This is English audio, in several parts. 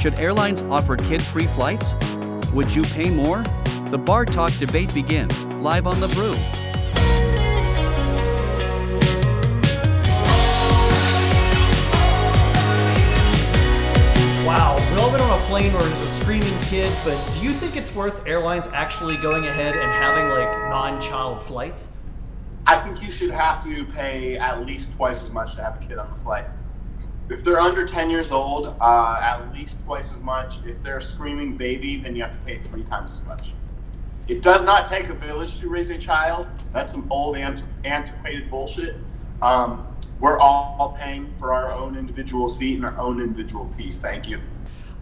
Should airlines offer kid-free flights? Would you pay more? The Bar Talk debate begins, live on the Brew. Wow, we've all been on a plane where there's a screaming kid, but do you think it's worth airlines actually going ahead and having like non-child flights? I think you should have to pay at least twice as much to have a kid on the flight. If they're under 10 years old, at least twice as much. If they're a screaming baby, then you have to pay 3 times as much. It does not take a village to raise a child. That's some old antiquated bullshit. We're all paying for our own individual seat and our own individual piece. Thank you.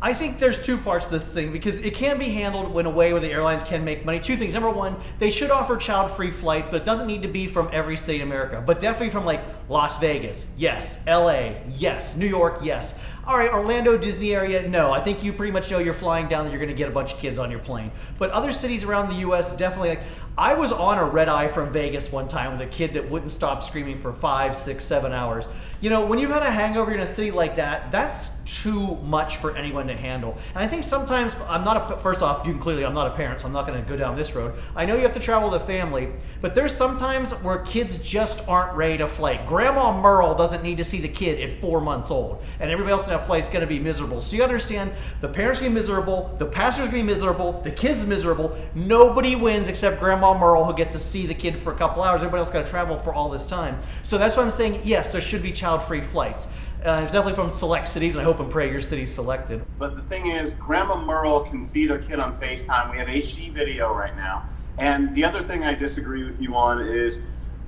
I think there's two parts to this thing because it can be handled in a way where the airlines can make money. Two things. Number one, they should offer child-free flights, but it doesn't need to be from every state in America, but definitely from like Las Vegas, yes. LA, yes. New York, yes. All right, Orlando, Disney area, no. I think you pretty much know you're flying down that you're going to get a bunch of kids on your plane. But other cities around the U.S. definitely, like, I was on a red eye from Vegas one time with a kid that wouldn't stop screaming for 5, 6, 7 hours. You know, when you've had a hangover in a city like that, that's too much for anyone to handle. And I think sometimes, first off, I'm not a parent, so I'm not going to go down this road. I know you have to travel with a family, but there's sometimes where kids just aren't ready to fly. Grandma Merle doesn't need to see the kid at 4 months old, and everybody else in that flight's going to be miserable. So you understand, the parents are going to be miserable, the passengers are going to be miserable, the kid's miserable. Nobody wins except Grandma Merle, who gets to see the kid for a couple hours. Everybody else got to travel for all this time. So that's why I'm saying, yes, there should be child-free flights. It's definitely from select cities, and I hope and pray your city's selected. But the thing is, Grandma Merle can see their kid on FaceTime. We have HD video right now. And the other thing I disagree with you on is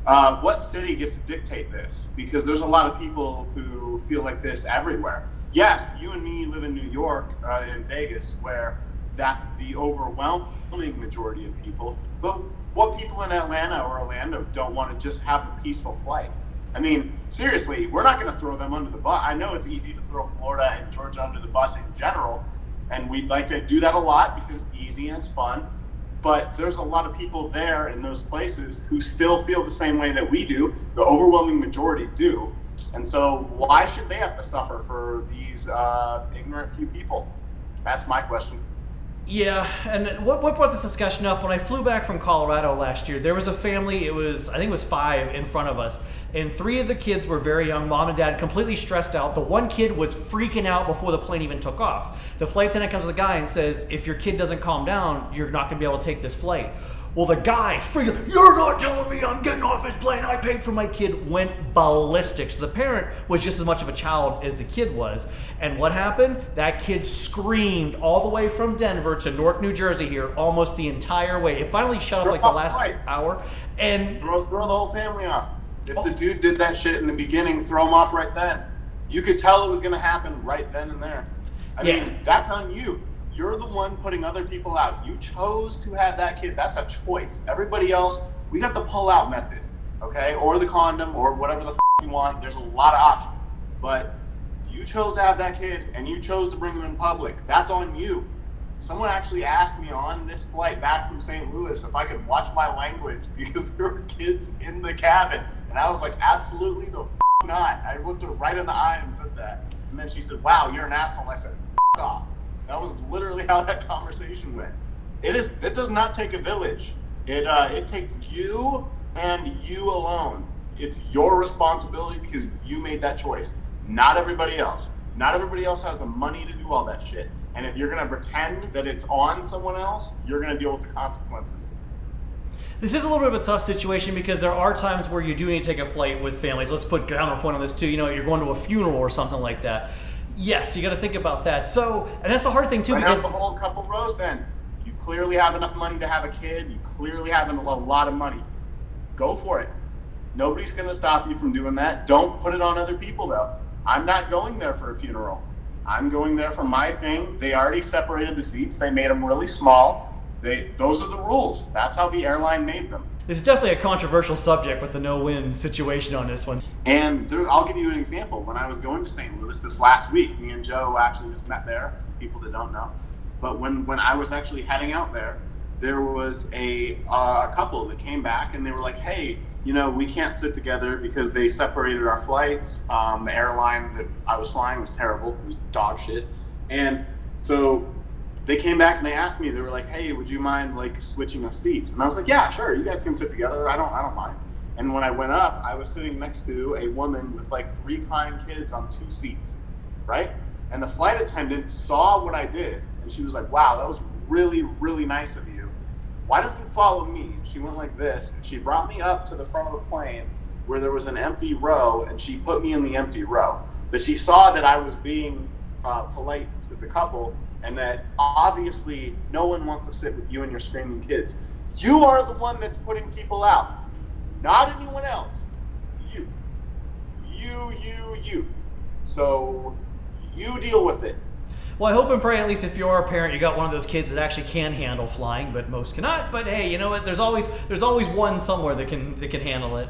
what city gets to dictate this? Because there's a lot of people who feel like this everywhere. Yes, you and me live in New York, in Vegas, where that's the overwhelming majority of people. But what people in Atlanta or Orlando don't want to just have a peaceful flight? I mean, seriously, we're not going to throw them under the bus. I know it's easy to throw Florida and Georgia under the bus in general, and we'd like to do that a lot because it's easy and it's fun. But there's a lot of people there in those places who still feel the same way that we do. The overwhelming majority do. And so why should they have to suffer for these ignorant few people? That's my question. Yeah, and what brought this discussion up, when I flew back from Colorado last year, there was a family, I think it was 5 in front of us, and 3 of the kids were very young, mom and dad, completely stressed out. The one kid was freaking out before the plane even took off. The flight attendant comes to the guy and says, if your kid doesn't calm down, you're not going to be able to take this flight. Well, the guy freaked out, you're not telling me I'm getting off this plane, I paid for my kid, went ballistic. So the parent was just as much of a child as the kid was. And what happened? That kid screamed all the way from Denver to Newark, New Jersey here, almost the entire way. It finally shut up like the last hour. And throw the whole family off. If the dude did that shit in the beginning, throw him off right then. You could tell it was going to happen right then and there. I mean, that's on you. You're the one putting other people out. You chose to have that kid. That's a choice. Everybody else, we got the pull-out method, okay? Or the condom, or whatever the you want. There's a lot of options. But you chose to have that kid, and you chose to bring him in public. That's on you. Someone actually asked me on this flight back from St. Louis if I could watch my language because there were kids in the cabin. And I was like, absolutely the not. I looked her right in the eye and said that. And then she said, wow, you're an asshole. And I said, off. That was literally how that conversation went. It does not take a village. It takes you and you alone. It's your responsibility because you made that choice. Not everybody else. Not everybody else has the money to do all that shit. And if you're going to pretend that it's on someone else, you're going to deal with the consequences. This is a little bit of a tough situation because there are times where you do need to take a flight with families. Let's put counterpoint on this too. You know, you're going to a funeral or something like that. Yes, you got to think about that. So, and that's the hard thing too. Right, because the whole couple rows. Then you clearly have enough money to have a kid. You clearly have a lot of money. Go for it. Nobody's going to stop you from doing that. Don't put it on other people though. I'm not going there for a funeral. I'm going there for my thing. They already separated the seats. They made them really small. Those are the rules. That's how the airline made them. This is definitely a controversial subject with the no-win situation on this one. And I'll give you an example. When I was going to St. Louis this last week, me and Joe actually just met there, for people that don't know. But when I was actually heading out there was a couple that came back and they were like, hey, you know, we can't sit together because they separated our flights. The airline that I was flying was terrible. It was dog shit. And So they came back and they asked me, they were like, hey, would you mind like switching us seats? And I was like, yeah, sure, you guys can sit together. I don't mind. And when I went up, I was sitting next to a woman with like 3 crying kids on 2 seats, right? And the flight attendant saw what I did, and she was like, wow, that was really, really nice of you. Why don't you follow me? She went like this, and she brought me up to the front of the plane where there was an empty row, and she put me in the empty row. But she saw that I was being polite to the couple, and that obviously no one wants to sit with you and your screaming kids. You are the one that's putting people out, not anyone else. You. So you deal with it. Well, I hope and pray, at least if you're a parent, you got one of those kids that actually can handle flying, but most cannot. But hey, you know what? There's always one somewhere that can handle it.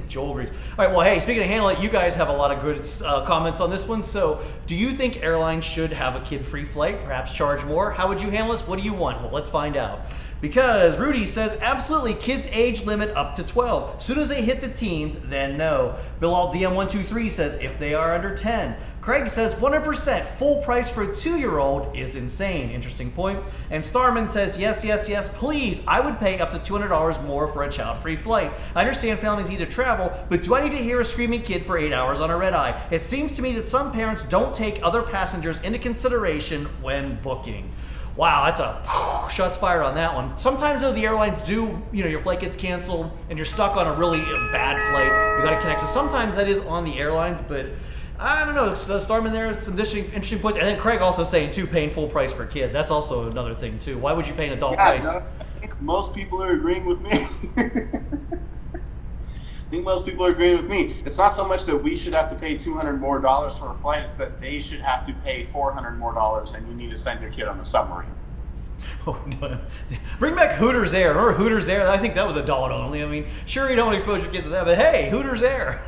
Joel agrees. All right, well, hey, speaking of handle it, you guys have a lot of good comments on this one. So, do you think airlines should have a kid-free flight, perhaps charge more? How would you handle this? What do you want? Well, let's find out. Because Rudy says, absolutely, kids age limit up to 12. As soon as they hit the teens, then no. Bilal DM123 says, if they are under 10. Craig says, 100%, full price for a 2-year-old is insane. Interesting point. And Starman says, yes, please. I would pay up to $200 more for a child-free flight. I understand families need to travel, but do I need to hear a screaming kid for 8 hours on a red eye? It seems to me that some parents don't take other passengers into consideration when booking. Wow, that's a shots fired on that one. Sometimes though the airlines do, your flight gets canceled and you're stuck on a really bad flight. You got to connect. So sometimes that is on the airlines, but I don't know. Starman there, some interesting points. And then Craig also saying too, paying full price for a kid. That's also another thing too. Why would you pay an adult price? No, I think most people are agreeing with me. It's not so much that we should have to pay $200 more for a flight. It's that they should have to pay $400 more, and you need to send your kid on a submarine. Oh, no. Bring back Hooters Air. Remember Hooters Air? I think that was $1 only. I mean, sure, you don't expose your kids to that, but hey, Hooters Air.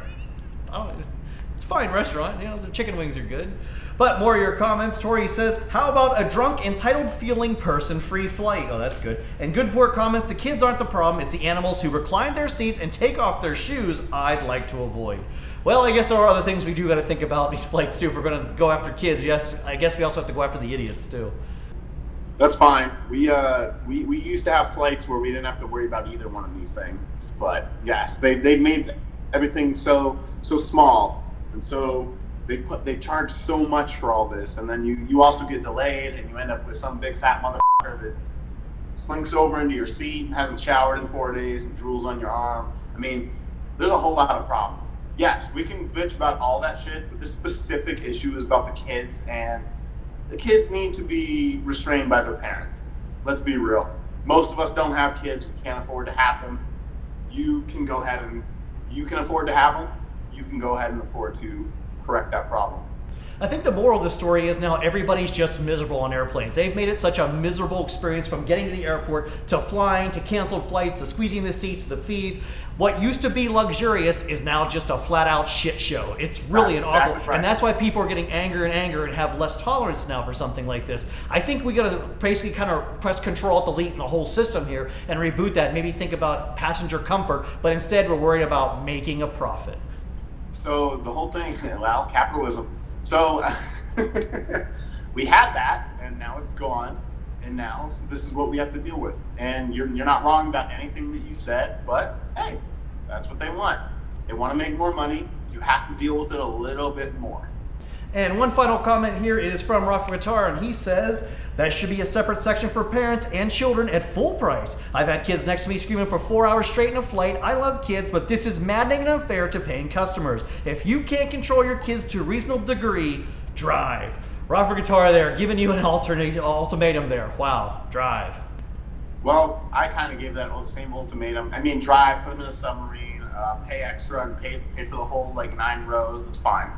It's a fine restaurant. The chicken wings are good. But more of your comments. Tori says, how about a drunk, entitled feeling person free flight? Oh, that's good. And Good Poor comments, the kids aren't the problem. It's the animals who recline their seats and take off their shoes I'd like to avoid. Well, I guess there are other things we do got to think about in these flights too. If we're going to go after kids, yes, I guess we also have to go after the idiots too. That's fine. We used to have flights where we didn't have to worry about either one of these things. But yes, they made everything so small, and so they charge so much for all this, and then you also get delayed, and you end up with some big fat motherfucker that slinks over into your seat and hasn't showered in 4 days and drools on your arm. I mean, there's a whole lot of problems. Yes, we can bitch about all that shit, but this specific issue is about the kids, and the kids need to be restrained by their parents. Let's be real. Most of us don't have kids. We can't afford to have them. You can afford to have them. You can go ahead and afford to correct that problem. I think the moral of the story is now everybody's just miserable on airplanes. They've made it such a miserable experience from getting to the airport to flying to canceled flights to squeezing the seats, the fees. What used to be luxurious is now just a flat out shit show. It's really an awful, right. And that's why people are getting angrier and have less tolerance now for something like this. I think we got to basically kind of press Control Alt Delete in the whole system here and reboot that. Maybe think about passenger comfort, but instead we're worried about making a profit. So the whole thing, well, capitalism. So we had that, and now it's gone, and now so this is what we have to deal with. And you're not wrong about anything that you said, but hey, that's what they want. They want to make more money. You have to deal with it a little bit more. And one final comment here is from Rock for Guitar, and he says, that should be a separate section for parents and children at full price. I've had kids next to me screaming for 4 hours straight in a flight. I love kids, but this is maddening and unfair to paying customers. If you can't control your kids to a reasonable degree, drive. Rock for Guitar there, giving you an ultimatum there. Wow, drive. Well, I kind of gave that same ultimatum. I mean, drive, put them in a submarine, pay extra, and pay for the whole 9 rows. That's fine.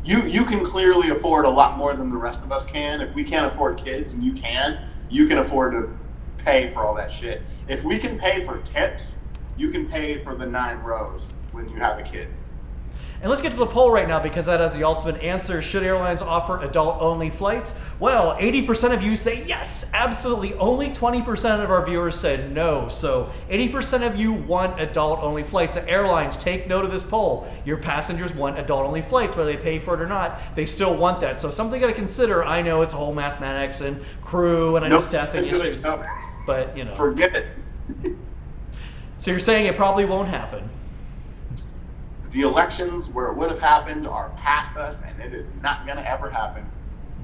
You can clearly afford a lot more than the rest of us can. If we can't afford kids and you can afford to pay for all that shit. If we can pay for tips, you can pay for the 9 rows when you have a kid. And let's get to the poll right now because that has the ultimate answer. Should airlines offer adult-only flights? Well, 80% of you say yes, absolutely. Only 20% of our viewers said no. So 80% of you want adult-only flights. So airlines, take note of this poll. Your passengers want adult-only flights, whether they pay for it or not. They still want that. So something you got to consider. I know it's whole mathematics and crew, and I know staffing issues, but you know. Forget it. So you're saying it probably won't happen? The elections where it would have happened are past us, and it is not going to ever happen.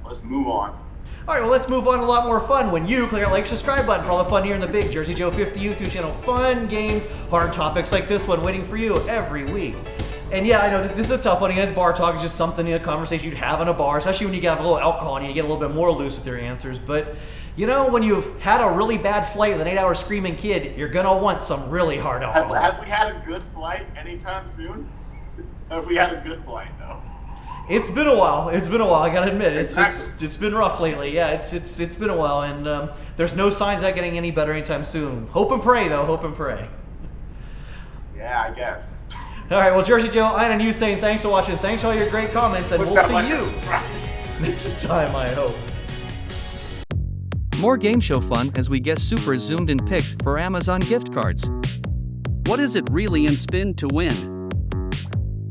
Let's move on. All right, well, let's move on to a lot more fun when you click that like, subscribe button for all the fun here in the big Jersey Joe 50 YouTube channel. Fun games, hard topics like this one waiting for you every week. And yeah, I know this is a tough one. Again, it's bar talk. It's just something, a conversation you'd have in a bar, especially when you have a little alcohol and you get a little bit more loose with your answers. But you know, when you've had a really bad flight with an 8-hour screaming kid, you're going to want some really hard alcohol. Have we had a good flight anytime soon? Have we had a good flight, though? It's been a while. I gotta admit, it's been rough lately. Yeah, it's been a while, and there's no signs of that getting any better anytime soon. Hope and pray, though. Hope and pray. Yeah, I guess. All right. Well, Jersey Joe, I and you saying thanks for watching. Thanks for all your great comments, and we'll see you next time. I hope. More game show fun as we guess super zoomed in picks for Amazon gift cards. What is it really in spin to win?